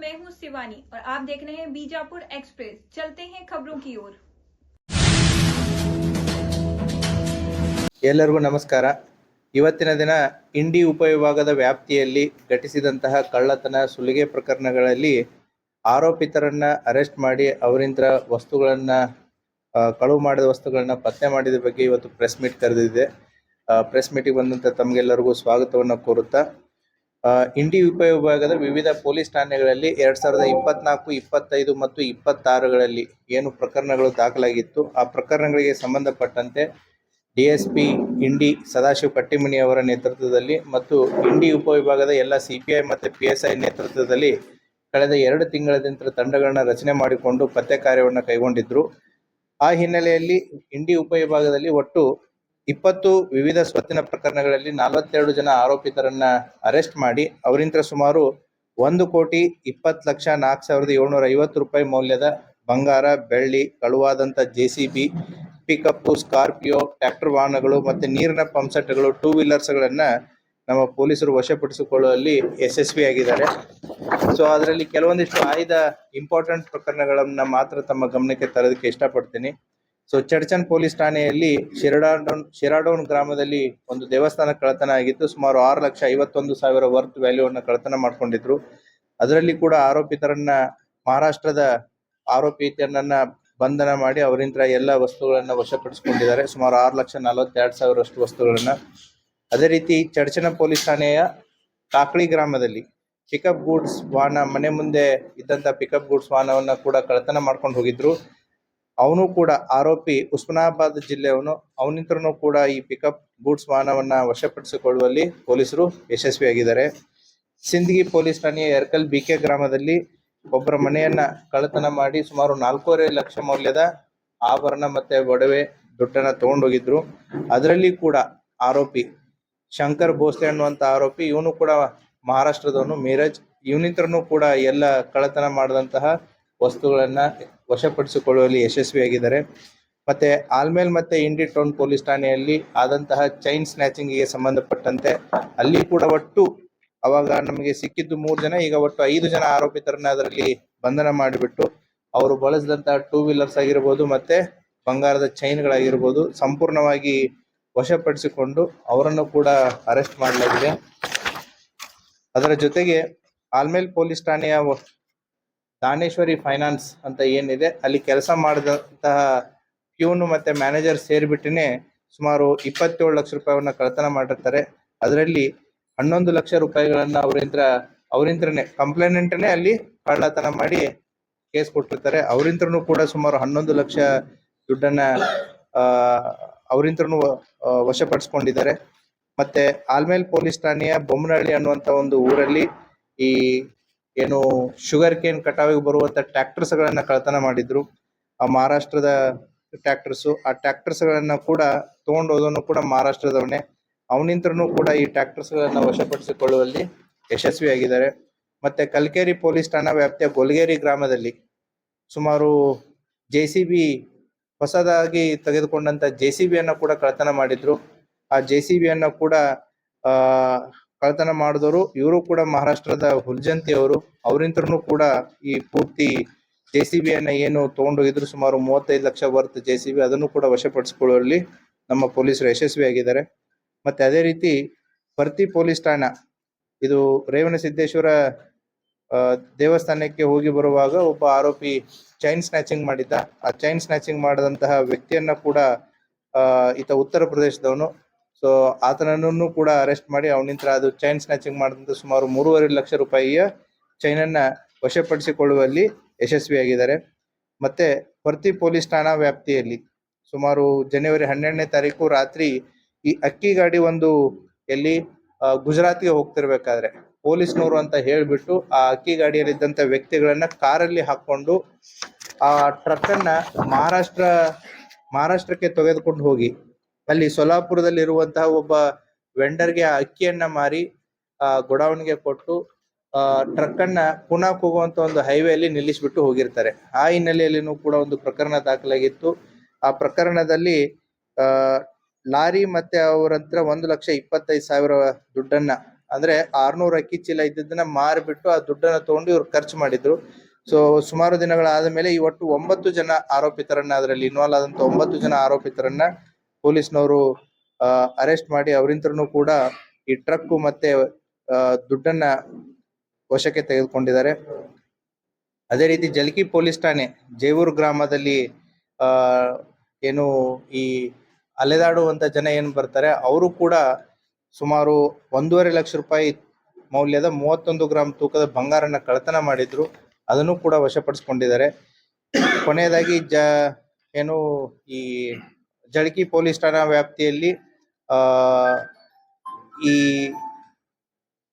मैं हूं शिवानी और आप देख रहे हैं बीजापुर एक्सप्रेस। चलते हैं खबरों की ओर। ಎಲ್ಲರಿಗೂ ನಮಸ್ಕಾರ. ಇವತ್ತಿನ ದಿನ ಇಂಡಿ ಉಪವಿಭಾಗದ ವ್ಯಾಪ್ತಿಯಲ್ಲಿ ಘಟಿಸಿದಂತಹ ಕಳ್ಳತನ ಸುಲಿಗೆ ಪ್ರಕರಣಗಳಲ್ಲಿ ಆರೋಪಿತರನ್ನ ಅರೆಸ್ಟ್ ಮಾಡಿ ಅವರಿಂದ ವಸ್ತುಗಳನ್ನು ಕಳುವು ಮಾಡಿದ ವಸ್ತುಗಳನ್ನ ಪತ್ತೆ ಮಾಡಿದ ಬಗ್ಗೆ ಇವತ್ತು ಪ್ರೆಸ್ ಮೀಟ್ ಕರೆದಿದೆ. ಪ್ರೆಸ್ ಮೀಟಿಗೆ ಬಂದಂಥ ತಮಗೆಲ್ಲರಿಗೂ ಸ್ವಾಗತವನ್ನು ಕೋರುತ್ತಾ, ಇಂಡಿ ಉಪವಿಭಾಗದ ವಿವಿಧ ಪೊಲೀಸ್ ಠಾಣೆಗಳಲ್ಲಿ 2024, 25 ಮತ್ತು 26ಗಳಲ್ಲಿ ಏನು ಪ್ರಕರಣಗಳು ದಾಖಲಾಗಿತ್ತು, ಆ ಪ್ರಕರಣಗಳಿಗೆ ಸಂಬಂಧಪಟ್ಟಂತೆ ಡಿಎಸ್ಪಿ ಇಂಡಿ ಸದಾಶಿವ ಕಟ್ಟಿಮನಿ ಅವರ ನೇತೃತ್ವದಲ್ಲಿ ಮತ್ತು ಇಂಡಿ ಉಪವಿಭಾಗದ ಎಲ್ಲ ಸಿಪಿಐ ಮತ್ತು PSI ನೇತೃತ್ವದಲ್ಲಿ ಕಳೆದ 2 ತಿಂಗಳಿಂದ ತಂಡಗಳನ್ನ ರಚನೆ ಮಾಡಿಕೊಂಡು ಪತ್ತೆ ಕಾರ್ಯವನ್ನು ಕೈಗೊಂಡಿದ್ರು. ಆ ಹಿನ್ನೆಲೆಯಲ್ಲಿ ಇಂಡಿ ಉಪವಿಭಾಗದಲ್ಲಿ ಒಟ್ಟು 20 ವಿವಿಧ ಸ್ವತ್ತಿನ ಪ್ರಕರಣಗಳಲ್ಲಿ 42 ಜನ ಆರೋಪಿತರನ್ನ ಅರೆಸ್ಟ್ ಮಾಡಿ ಅವರಿಂದ ಸುಮಾರು 1,20,04,750 ರೂಪಾಯಿ ಮೌಲ್ಯದ ಬಂಗಾರ, ಬೆಳ್ಳಿ, ಕಳುವಾದಂಥ JCB, ಪಿಕಪ್, ಸ್ಕಾರ್ಪಿಯೋ, ಟ್ರ್ಯಾಕ್ಟರ್ ವಾಹನಗಳು ಮತ್ತು ನೀರಿನ ಪಂಪ್ಸೆಟ್ಗಳು, 2 ವೀಲರ್ಸ್ಗಳನ್ನ ನಮ್ಮ ಪೊಲೀಸರು ವಶಪಡಿಸಿಕೊಳ್ಳುವಲ್ಲಿ ಯಶಸ್ವಿಯಾಗಿದ್ದಾರೆ. ಸೊ ಅದರಲ್ಲಿ ಕೆಲವೊಂದಿಷ್ಟು ಆಯ್ದ ಇಂಪಾರ್ಟೆಂಟ್ ಪ್ರಕರಣಗಳನ್ನ ಮಾತ್ರ ತಮ್ಮ ಗಮನಕ್ಕೆ ತರೋದಕ್ಕೆ ಇಷ್ಟಪಡ್ತೀನಿ. ಸೊ ಚಡ್ಚನ್ ಪೊಲೀಸ್ ಠಾಣೆಯಲ್ಲಿ ಶಿರಾಡೋನ್ ಗ್ರಾಮದಲ್ಲಿ ಒಂದು ದೇವಸ್ಥಾನ ಕಳ್ಳತನ ಆಗಿತ್ತು. ಸುಮಾರು 6,51,000 ವರ್ತ್ ವ್ಯಾಲ್ಯೂವನ್ನು ಕಳ್ಳತನ ಮಾಡ್ಕೊಂಡಿದ್ರು. ಅದರಲ್ಲಿ ಕೂಡ ಆರೋಪಿತರನ್ನ ಮಹಾರಾಷ್ಟ್ರದ ಆರೋಪಿತರನ್ನ ಬಂಧನ ಮಾಡಿ ಅವರಿಂದ ಎಲ್ಲ ವಸ್ತುಗಳನ್ನ ವಶಪಡಿಸಿಕೊಂಡಿದ್ದಾರೆ. ಸುಮಾರು 6,42,000 ವಸ್ತುಗಳನ್ನ. ಅದೇ ರೀತಿ ಚಡ್ಚನ ಪೊಲೀಸ್ ಠಾಣೆಯ ಕಾಕಳಿ ಗ್ರಾಮದಲ್ಲಿ ಪಿಕಪ್ ಗೂಡ್ಸ್ ವಾಹನ, ಮನೆ ಮುಂದೆ ಇದ್ದಂತ ಪಿಕಪ್ ಗೂಡ್ಸ್ ವಾಹನವನ್ನ ಕೂಡ ಕಳ್ಳತನ ಮಾಡ್ಕೊಂಡು ಹೋಗಿದ್ರು. ಅವನು ಕೂಡ ಆರೋಪಿ ಉಸ್ಮಾನಾಬಾದ್ ಜಿಲ್ಲೆಯವನು. ಅವನಿಂತ್ರನೂ ಕೂಡ ಈ ಪಿಕಪ್ ಗೂಡ್ಸ್ ವಾಹನವನ್ನ ವಶಪಡಿಸಿಕೊಳ್ಳುವಲ್ಲಿ ಪೊಲೀಸರು ಯಶಸ್ವಿಯಾಗಿದ್ದಾರೆ. ಸಿಂದಗಿ ಪೊಲೀಸ್ ಠಾಣೆಯ ಯರ್ಕಲ್ BK ಗ್ರಾಮದಲ್ಲಿ ಒಬ್ಬರ ಮನೆಯನ್ನ ಕಳ್ಳತನ ಮಾಡಿ ಸುಮಾರು 4.5 ಲಕ್ಷ ಮೌಲ್ಯದ ಆಭರಣ ಮತ್ತೆ ಒಡವೆ, ದುಡ್ಡನ್ನ ತಗೊಂಡೋಗಿದ್ರು. ಅದರಲ್ಲಿ ಕೂಡ ಆರೋಪಿ ಶಂಕರ್ ಭೋಸ್ಲೆ ಅನ್ನುವಂತ ಆರೋಪಿ, ಇವನು ಕೂಡ ಮಹಾರಾಷ್ಟ್ರದವನು, ಮೀರಜ್. ಇವನಿಂತ್ರನೂ ಕೂಡ ಎಲ್ಲ ಕಳ್ಳತನ ಮಾಡಿದಂತಹ ವಸ್ತುಗಳನ್ನ ವಶಪಡಿಸಿಕೊಳ್ಳುವಲ್ಲಿ ಯಶಸ್ವಿಯಾಗಿದ್ದಾರೆ. ಮತ್ತೆ ಆಲ್ಮೇಲ್ ಮತ್ತೆ ಇಂಡಿ ಟೌನ್ ಪೊಲೀಸ್ ಠಾಣೆಯಲ್ಲಿ ಆದಂತಹ ಚೈನ್ ಸ್ನ್ಯಾಚಿಂಗ್ಗೆ ಸಂಬಂಧಪಟ್ಟಂತೆ ಅಲ್ಲಿ ಕೂಡ ಒಟ್ಟು ಅವಾಗ ನಮಗೆ ಸಿಕ್ಕಿದ್ದು 3 ಜನ, ಈಗ ಒಟ್ಟು 5 ಜನ ಆರೋಪಿತರನ್ನ ಅದರಲ್ಲಿ ಬಂಧನ ಮಾಡಿಬಿಟ್ಟು ಅವರು ಬಳಸಿದಂತಹ 2 ವೀಲರ್ಸ್ ಆಗಿರ್ಬೋದು ಮತ್ತೆ ಬಂಗಾರದ ಚೈನ್ಗಳಾಗಿರ್ಬೋದು ಸಂಪೂರ್ಣವಾಗಿ ವಶಪಡಿಸಿಕೊಂಡು ಅವರನ್ನು ಕೂಡ ಅರೆಸ್ಟ್ ಮಾಡಲಾಗಿದೆ. ಅದರ ಜೊತೆಗೆ ಆಲ್ಮೇಲ್ ಪೊಲೀಸ್ ಠಾಣೆಯ ದಾನೇಶ್ವರಿ ಫೈನಾನ್ಸ್ ಅಂತ ಏನಿದೆ ಅಲ್ಲಿ ಕೆಲಸ ಮಾಡಿದಂತಹ ಪ್ಯೂನ್ ಮತ್ತೆ ಮ್ಯಾನೇಜರ್ ಸೇರಿಬಿಟ್ಟಿನೇ ಸುಮಾರು 27 ಲಕ್ಷ ರೂಪಾಯಿಯನ್ನ ಕಳ್ಳತನ ಮಾಡಿರ್ತಾರೆ. ಅದರಲ್ಲಿ 11 ಲಕ್ಷ ರೂಪಾಯಿಗಳನ್ನ ಅವರಿಂದ್ರನೇ ಕಂಪ್ಲೇನೆಂಟ್ನೇ ಅಲ್ಲಿ ಕಳ್ಳತನ ಮಾಡಿ ಕೇಸ್ ಕೊಟ್ಟಿರ್ತಾರೆ. ಅವರಿಂದ್ರೂ ಕೂಡ ಸುಮಾರು 11 ಲಕ್ಷ ದುಡ್ಡನ್ನ ಅವರಿಂದ್ರೂ ವಶಪಡಿಸ್ಕೊಂಡಿದ್ದಾರೆ. ಮತ್ತೆ ಆಲ್ಮೇಲ್ ಪೊಲೀಸ್ ಠಾಣೆಯ ಬೊಮ್ಮನಹಳ್ಳಿ ಅನ್ನುವಂತ ಒಂದು ಊರಲ್ಲಿ ಈ ಏನು ಶುಗರ್ ಕೇನ್ ಕಟಾವಿಗೆ ಬರುವಂತ ಟ್ರ್ಯಾಕ್ಟರ್ಸ್ ಗಳನ್ನ ಕಳ್ಳತನ ಮಾಡಿದ್ರು. ಆ ಮಹಾರಾಷ್ಟ್ರದ ಟ್ರ್ಯಾಕ್ಟರ್ಸ್, ಆ ಟ್ರ್ಯಾಕ್ಟರ್ಸ್ ಗಳನ್ನ ಕೂಡ ತಗೊಂಡೋದನ್ನು ಕೂಡ ಮಹಾರಾಷ್ಟ್ರದವನೇ. ಅವನಿಂತ್ರನೂ ಕೂಡ ಈ ಟ್ರ್ಯಾಕ್ಟರ್ಸ್ ಗಳನ್ನ ವಶಪಡಿಸಿಕೊಳ್ಳುವಲ್ಲಿ ಯಶಸ್ವಿಯಾಗಿದ್ದಾರೆ. ಮತ್ತೆ ಕಲ್ಕೇರಿ ಪೊಲೀಸ್ ಠಾಣಾ ವ್ಯಾಪ್ತಿಯ ಗೊಲ್ಗೇರಿ ಗ್ರಾಮದಲ್ಲಿ ಸುಮಾರು JCB, ಹೊಸದಾಗಿ ತೆಗೆದುಕೊಂಡಂತ JCB ಕೂಡ ಕಳ್ಳತನ ಮಾಡಿದ್ರು. ಆ JCB ಕೂಡ ಕಳ್ಳತನ ಮಾಡಿದವರು ಇವರು ಕೂಡ ಮಹಾರಾಷ್ಟ್ರದ ಹುಲ್ಜಂತಿ ಅವರು. ಅವರಿಂತ್ರನೂ ಕೂಡ ಈ ಪೂರ್ತಿ JCB ಏನು ತಗೊಂಡೋಗಿದ್ರು ಸುಮಾರು 35 ಲಕ್ಷ ವರ್ತ್ JCB, ಅದನ್ನು ಕೂಡ ವಶಪಡಿಸಿಕೊಳ್ಳುವಲ್ಲಿ ನಮ್ಮ ಪೊಲೀಸರು ಯಶಸ್ವಿಯಾಗಿದ್ದಾರೆ. ಮತ್ತೆ ಅದೇ ರೀತಿ ಪರ್ತಿ ಪೊಲೀಸ್ ಠಾಣಾ, ಇದು ರೇವಣಸಿದ್ದೇಶ್ವರ ದೇವಸ್ಥಾನಕ್ಕೆ ಹೋಗಿ ಬರುವಾಗ ಒಬ್ಬ ಆರೋಪಿ ಚೈನ್ ಸ್ನ್ಯಾಚಿಂಗ್ ಮಾಡಿದ್ದ. ಆ ಚೈನ್ ಸ್ನ್ಯಾಚಿಂಗ್ ಮಾಡಿದಂತಹ ವ್ಯಕ್ತಿಯನ್ನ ಕೂಡ ಈತ ಉತ್ತರ ಪ್ರದೇಶದವನು. ಸೊ ಆತನನ್ನು ಕೂಡ ಅರೆಸ್ಟ್ ಮಾಡಿ ಅವನಿಂದ ಅದು ಚೈನ್ ಸ್ನ್ಯಾಚಿಂಗ್ ಮಾಡಿದಂತ ಸುಮಾರು 3.5 ಲಕ್ಷ ರೂಪಾಯಿಯ ಚೈನನ್ನ ವಶಪಡಿಸಿಕೊಳ್ಳುವಲ್ಲಿ ಯಶಸ್ವಿಯಾಗಿದ್ದಾರೆ. ಮತ್ತೆ ಪರ್ತಿ ಪೊಲೀಸ್ ಠಾಣಾ ವ್ಯಾಪ್ತಿಯಲ್ಲಿ ಸುಮಾರು ಜನವರಿ 12ನೇ ತಾರೀಕು ರಾತ್ರಿ ಈ ಅಕ್ಕಿ ಗಾಡಿ ಒಂದು ಎಲ್ಲಿ ಗುಜರಾತ್ಗೆ ಹೋಗ್ತಿರ್ಬೇಕಾದ್ರೆ ಪೊಲೀಸ್ನವರು ಅಂತ ಹೇಳ್ಬಿಟ್ಟು ಆ ಅಕ್ಕಿ ಗಾಡಿಯಲ್ಲಿದ್ದಂತ ವ್ಯಕ್ತಿಗಳನ್ನ ಕಾರಲ್ಲಿ ಹಾಕೊಂಡು ಆ ಟ್ರಕ್ ಅನ್ನ ಮಹಾರಾಷ್ಟ್ರಕ್ಕೆ ತೆಗೆದುಕೊಂಡು ಹೋಗಿ ಅಲ್ಲಿ ಸೊಲಾಪುರದಲ್ಲಿ ಇರುವಂತಹ ಒಬ್ಬ ವೆಂಡರ್ಗೆ ಆ ಅಕ್ಕಿಯನ್ನ ಮಾರಿ ಗೋಡೌನ್ಗೆ ಕೊಟ್ಟು ಟ್ರಕ್ ಅನ್ನ ಪುನಃ ಹೋಗುವಂತ ಒಂದು ಹೈವೇಲಿ ನಿಲ್ಲಿಸ್ಬಿಟ್ಟು ಹೋಗಿರ್ತಾರೆ. ಆ ಹಿನ್ನೆಲೆಯಲ್ಲಿನೂ ಕೂಡ ಒಂದು ಪ್ರಕರಣ ದಾಖಲಾಗಿತ್ತು. ಆ ಪ್ರಕರಣದಲ್ಲಿ ಲಾರಿ ಮತ್ತೆ ಅವರ ಹತ್ರ 1,25,000 ದುಡ್ಡನ್ನ ಅಂದ್ರೆ 600 ಅಕ್ಕಿ ಚೀಲ ಇದ್ದದನ್ನ ಮಾರಿಬಿಟ್ಟು ಆ ದುಡ್ಡನ್ನ ತಗೊಂಡು ಇವ್ರು ಖರ್ಚು ಮಾಡಿದ್ರು. ಸೊ ಸುಮಾರು ದಿನಗಳಾದ ಮೇಲೆ ಈ ಒಟ್ಟು 9 ಜನ ಆರೋಪಿತರನ್ನ, ಅದರಲ್ಲಿ ಇನ್ವಾಲ್ವ್ ಆದಂತ 9 ಜನ ಆರೋಪಿತರನ್ನ ಪೊಲೀಸ್ನವರು ಅರೆಸ್ಟ್ ಮಾಡಿ ಅವರಿಂತ್ರನು ಕೂಡ ಈ ಟ್ರಕ್ ಮತ್ತೆ ದುಡ್ಡನ್ನ ವಶಕ್ಕೆ ತೆಗೆದುಕೊಂಡಿದ್ದಾರೆ. ಅದೇ ರೀತಿ ಜಲ್ಕಿ ಪೊಲೀಸ್ ಠಾಣೆ ಜೇವೂರು ಗ್ರಾಮದಲ್ಲಿ ಏನು ಈ ಅಲೆದಾಡುವಂತ ಜನ ಏನ್ ಬರ್ತಾರೆ ಅವರು ಕೂಡ ಸುಮಾರು 1.5 ಲಕ್ಷ ರೂಪಾಯಿ ಮೌಲ್ಯದ 31 ಗ್ರಾಂ ತೂಕದ ಬಂಗಾರನ ಕಳ್ಳತನ ಮಾಡಿದ್ರು. ಅದನ್ನು ಕೂಡ ವಶಪಡಿಸಿಕೊಂಡಿದ್ದಾರೆ. ಕೊನೆಯದಾಗಿ ಏನು ಈ ಜಳಕಿ ಪೊಲೀಸ್ ಠಾಣಾ ವ್ಯಾಪ್ತಿಯಲ್ಲಿ ಈ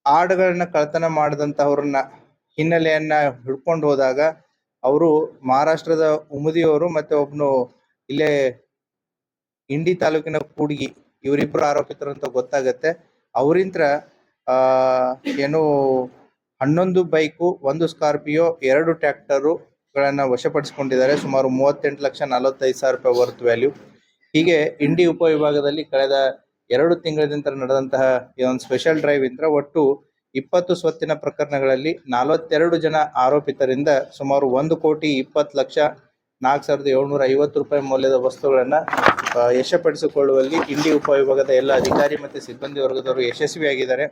ಆಡುಗಳನ್ನ ಕಳ್ಳತನ ಮಾಡಿದಂತವ್ರನ್ನ ಹಿನ್ನೆಲೆಯನ್ನ ಹಿಡ್ಕೊಂಡು ಹೋದಾಗ ಅವರು ಮಹಾರಾಷ್ಟ್ರದ ಉಮದಿಯವರು ಮತ್ತೆ ಒಬ್ನು ಇಲ್ಲೇ ಇಂಡಿ ತಾಲೂಕಿನ ಕೂಡ್ಗಿ, ಇವರಿಬ್ರು ಆರೋಪಿತರು ಅಂತ ಗೊತ್ತಾಗತ್ತೆ. ಅವರಿಂತ್ರ ಏನು 11 ಬೈಕು, 1 ಸ್ಕಾರ್ಪಿಯೋ, 2 ಟ್ರ್ಯಾಕ್ಟರು ಗಳನ್ನ ವಶಪಡಿಸಿಕೊಂಡಿದ್ದಾರೆ. ಸುಮಾರು 38,45,000 ರೂಪಾಯಿ ವರ್ತ್ ವ್ಯಾಲ್ಯೂ. ಹೀಗೆ ಇಂಡಿ ಉಪವಿಭಾಗದಲ್ಲಿ ಕಳೆದ 2 ತಿಂಗಳಿಂದ ನಡೆದಂತಹ ಈ ಒಂದು ಸ್ಪೆಷಲ್ ಡ್ರೈವ್ ಇಂದ ಒಟ್ಟು 20 ಸ್ವತ್ತಿನ ಪ್ರಕರಣಗಳಲ್ಲಿ 42 ಜನ ಆರೋಪಿತರಿಂದ ಸುಮಾರು 1,20,20,4,750 ರೂಪಾಯಿ ಮೌಲ್ಯದ ವಸ್ತುಗಳನ್ನ ವಶಪಡಿಸಿಕೊಳ್ಳುವಲ್ಲಿ ಇಂಡಿ ಉಪವಿಭಾಗದ ಎಲ್ಲ ಅಧಿಕಾರಿ ಮತ್ತೆ ಸಿಬ್ಬಂದಿ ವರ್ಗದವರು ಯಶಸ್ವಿಯಾಗಿದ್ದಾರೆ.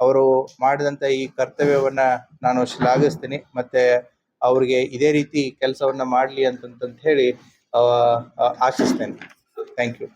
ಅವರು ಮಾಡಿದಂತ ಈ ಕರ್ತವ್ಯವನ್ನ ನಾನು ಶ್ಲಾಘಿಸ್ತೀನಿ. ಮತ್ತೆ ಅವ್ರಿಗೆ ಇದೇ ರೀತಿ ಕೆಲಸವನ್ನ ಮಾಡ್ಲಿ ಅಂತ ಹೇಳಿ ಆಶಿಸ್ತೇನೆ. Thank you.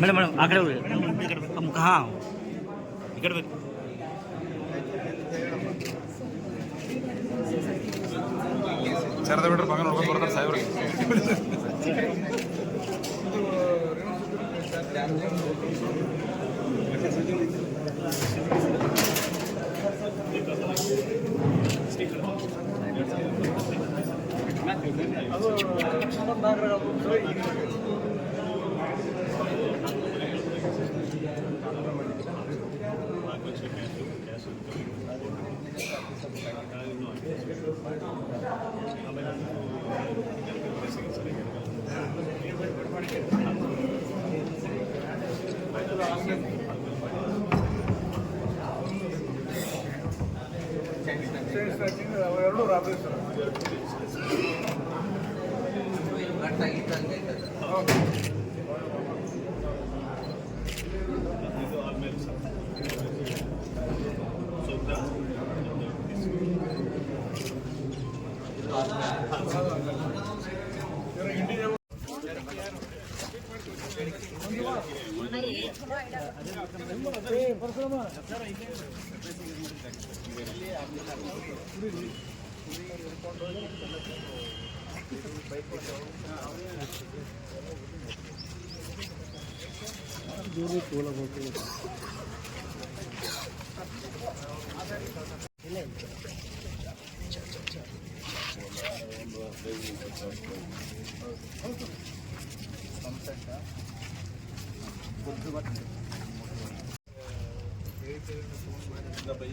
ಮೇಡಮ್ ಆ ಕಡೆ ಮುಖ ಹಾಂ ಈ ಕಡೆ ಬೇಕು. ಸೇರದ ಬಿಟ್ರೆ ಮಗ ನೋಡ್ಕೊಂಡು ಬರ್ತಾರೆ ಸಾಹೇಬ್ರಿಗೆ.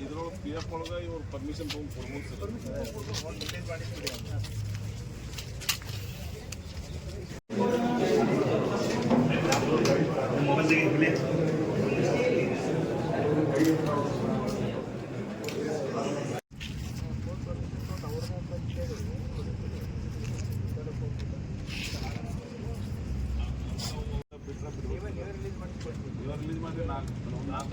ಇದ್ರೊಳಗೆ ಪಿ ಎಫ್ ಒಳಗೆ ಇವ್ರು ಪರ್ಮಿಷನ್ ತೊಗೊಂಡು ರಿಲೀಸ್ ಮಾಡಿ 4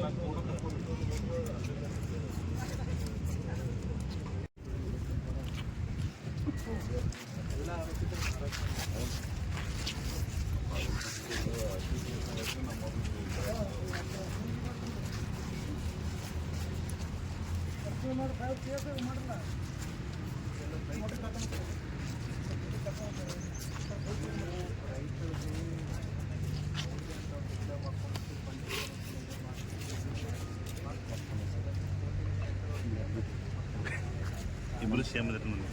ಇಬ್ಬರು ಸೇಮ್ ಇದ್ರೆ ನನಗೆ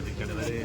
ಈ ಕಡೆ ಬರೀ